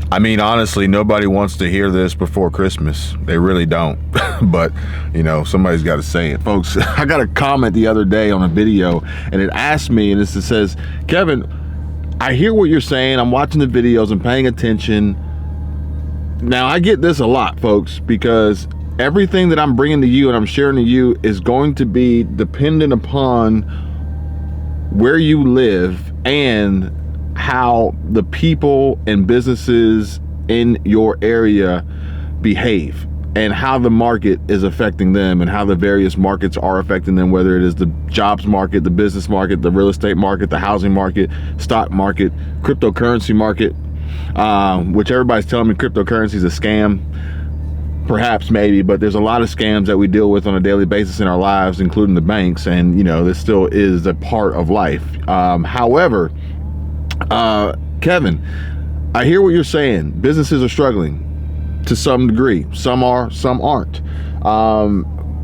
I mean, honestly, nobody wants to hear this before Christmas. They really don't. But, somebody's got to say it. Folks, I got a comment the other day on a video, and it asked me, and it says, Kevin, I hear what you're saying. I'm watching the videos. I'm paying attention. Now, I get this a lot, folks, because everything that I'm bringing to you and I'm sharing to you is going to be dependent upon where you live and how the people and businesses in your area behave and how the market is affecting them and how the various markets are affecting them, whether it is the jobs market, the business market, the real estate market, the housing market, stock market, cryptocurrency market, which everybody's telling me cryptocurrency is a scam. Perhaps, maybe, but there's a lot of scams that we deal with on a daily basis in our lives, including the banks, and this still is a part of life. However, Kevin, I hear what you're saying. Businesses are struggling to some degree. Some are, some aren't.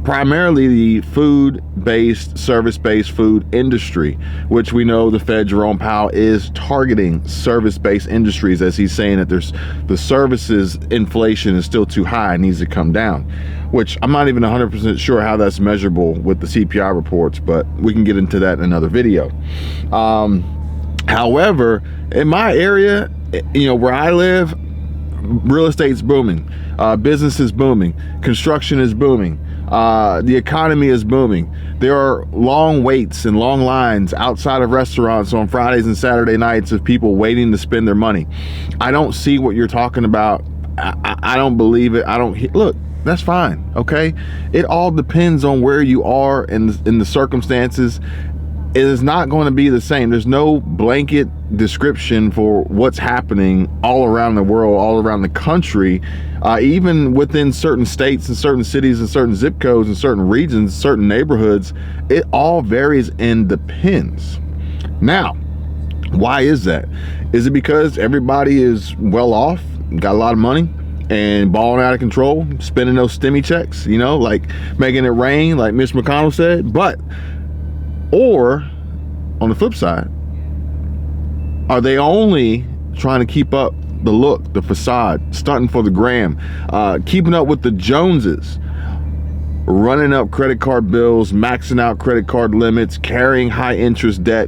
Primarily the food-based, service-based food industry, which we know the Fed, Jerome Powell, is targeting service-based industries, as he's saying that the services inflation is still too high and needs to come down, which I'm not even 100% sure how that's measurable with the CPI reports, but we can get into that in another video. However, in my area, where I live, real estate's booming, business is booming, construction is booming, the economy is booming. There are long waits and long lines outside of restaurants on Fridays and Saturday nights of people waiting to spend their money. I don't see what you're talking about. I don't believe it. Look, that's fine, okay? It all depends on where you are in the circumstances. It is not going to be the same. There's no blanket description for what's happening all around the world, all around the country, even within certain states and certain cities and certain zip codes and certain regions, certain neighborhoods. It all varies and depends. Now, why is that? Is it because everybody is well off, got a lot of money, and balling out of control, spending those stimmy checks, like making it rain, like Mitch McConnell said? Or, on the flip side, are they only trying to keep up the look, the facade, stunting for the gram, keeping up with the Joneses, running up credit card bills, maxing out credit card limits, carrying high interest debt,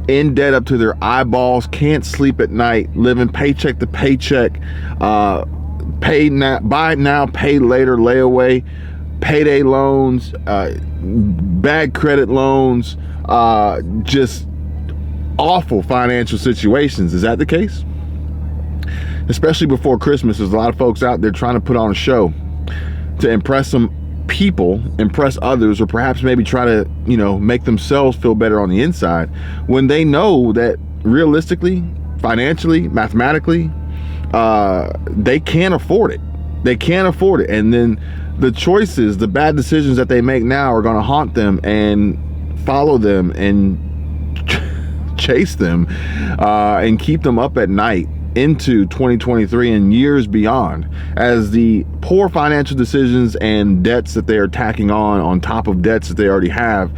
in debt up to their eyeballs, can't sleep at night, living paycheck to paycheck, pay now, buy now, pay later, layaway, payday loans, bad credit loans, just awful financial situations. Is that the case? Especially before Christmas, there's a lot of folks out there trying to put on a show to impress some people, impress others, or perhaps maybe try to, make themselves feel better on the inside, when they know that realistically, financially, mathematically, they can't afford it. They can't afford it. And then the choices, the bad decisions that they make now are going to haunt them and follow them and chase them and keep them up at night into 2023 and years beyond, as the poor financial decisions and debts that they are tacking on top of debts that they already have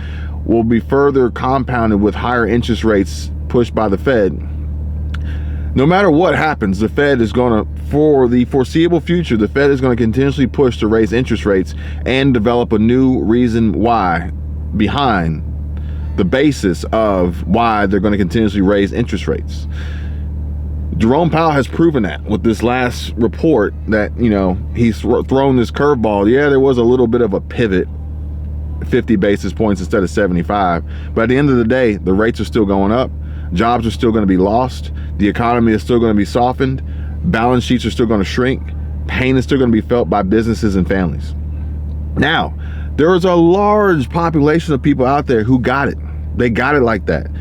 will be further compounded with higher interest rates pushed by the Fed. No matter what happens, the Fed is going to, for the foreseeable future, the Fed is going to continuously push to raise interest rates and develop a new reason why behind the basis of why they're going to continuously raise interest rates. Jerome Powell has proven that with this last report that, he's thrown this curveball. Yeah, there was a little bit of a pivot, 50 basis points instead of 75. But at the end of the day, the rates are still going up. Jobs are still going to be lost. The economy is still going to be softened. Balance sheets are still going to shrink. Pain is still going to be felt by businesses and families. Now, there is a large population of people out there who got it. They got it like that.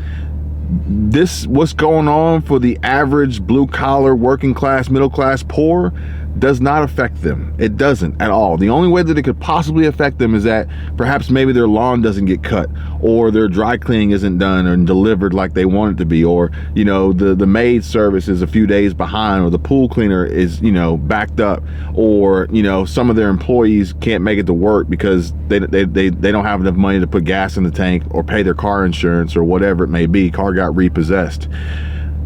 What's going on for the average blue collar, working class, middle class, poor, does not affect them. It doesn't at all. The only way that it could possibly affect them is that perhaps maybe their lawn doesn't get cut, or their dry cleaning isn't done and delivered like they want it to be, or the maid service is a few days behind, or the pool cleaner is backed up, or some of their employees can't make it to work because they don't have enough money to put gas in the tank or pay their car insurance or whatever it may be. Car got repossessed.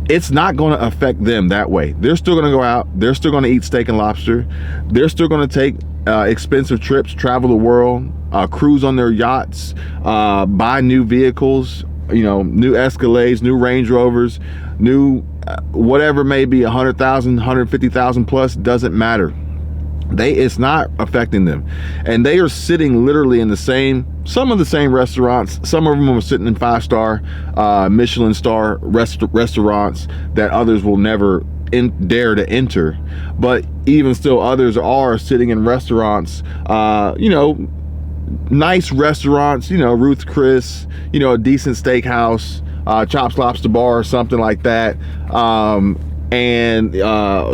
it's not going to affect them that way. They're still going to go out. They're still going to eat steak and lobster. They're still going to take expensive trips, travel the world, cruise on their yachts, buy new vehicles, new Escalades, new Range Rovers, new whatever it may be, 100,000, 150,000 plus, doesn't matter. It's not affecting them. And they are sitting literally in some of the same restaurants. Some of them are sitting in 5-star, Michelin star restaurants that others will never dare to enter. But even still, others are sitting in restaurants, nice restaurants, Ruth's Chris, a decent steakhouse, Chops Lobster Bar or something like that. And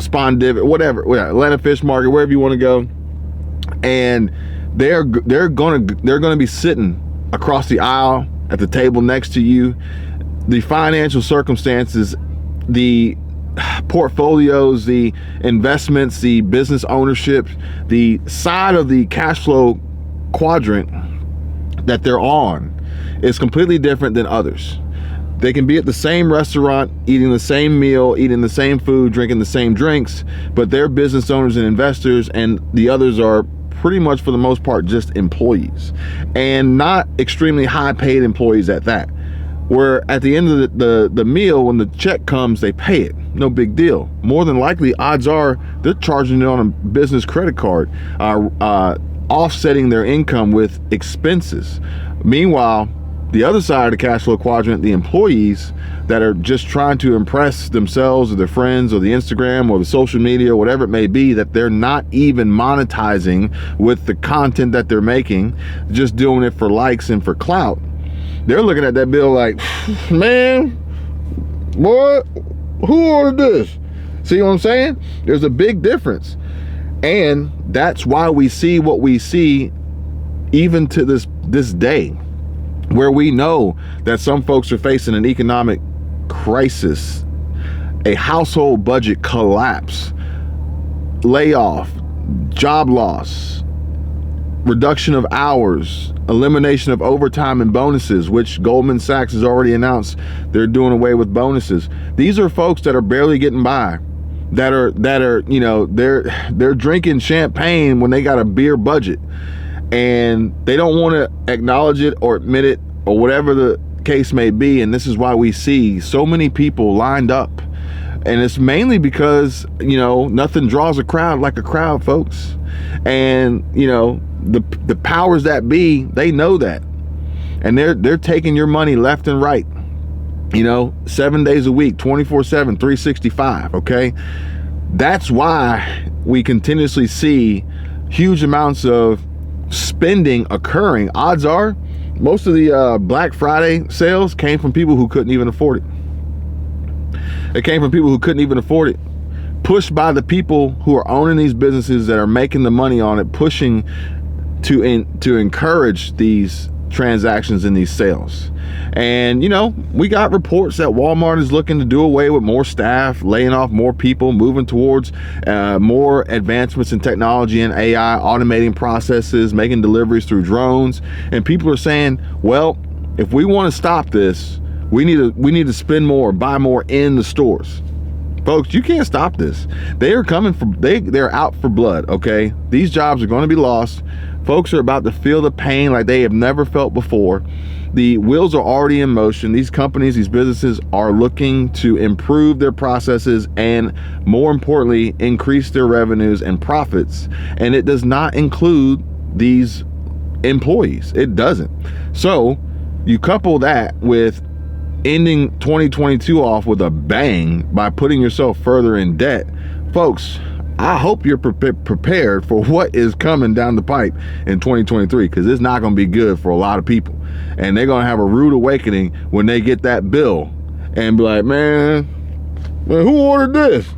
Spawn Divot, whatever, Atlanta Fish Market, wherever you want to go, and they're gonna be sitting across the aisle at the table next to you. The financial circumstances, the portfolios, the investments, the business ownership, the side of the cash flow quadrant that they're on is completely different than others. They can be at the same restaurant, eating the same meal, eating the same food, drinking the same drinks, but they're business owners and investors, and the others are pretty much, for the most part, just employees, and not extremely high paid employees at that. Where at the end of the meal, when the check comes, they pay it. No big deal. More than likely, odds are they're charging it on a business credit card, offsetting their income with expenses. Meanwhile, the other side of the cash flow quadrant, the employees that are just trying to impress themselves or their friends or the Instagram or the social media or whatever it may be, that they're not even monetizing with the content that they're making, just doing it for likes and for clout. They're looking at that bill like, man, boy, who ordered this? See what I'm saying? There's a big difference. And that's why we see what we see even to this day, where we know that some folks are facing an economic crisis, a household budget collapse, layoff, job loss, reduction of hours, elimination of overtime and bonuses, which Goldman Sachs has already announced they're doing away with bonuses. These are folks that are barely getting by, that are they're drinking champagne when they got a beer budget, and they don't want to acknowledge it or admit it or whatever the case may be. And this is why we see so many people lined up, and it's mainly because nothing draws a crowd like a crowd, folks. And the powers that be, they know that, and they're taking your money left and right, 7 days a week, 24/7, 365. Okay, that's why we continuously see huge amounts of spending occurring. Odds are most of the Black Friday sales came from people who couldn't even afford it. It came from people who couldn't even afford it, pushed by the people who are owning these businesses that are making the money on it, pushing to encourage these transactions and these sales. And we got reports that Walmart is looking to do away with more staff, laying off more people, moving towards more advancements in technology and AI, automating processes, making deliveries through drones. And people are saying, well, if we want to stop this, we need to spend more, buy more in the stores. Folks, you can't stop this. They are coming for they're out for blood. Okay, these jobs are going to be lost. Folks are about to feel the pain like they have never felt before. The wheels are already in motion. These companies, these businesses are looking to improve their processes and, more importantly, increase their revenues and profits. And it does not include these employees. It doesn't. So you couple that with ending 2022 off with a bang by putting yourself further in debt. Folks, I hope you're prepared for what is coming down the pipe in 2023, because it's not going to be good for a lot of people. And they're going to have a rude awakening when they get that bill and be like, man, who ordered this?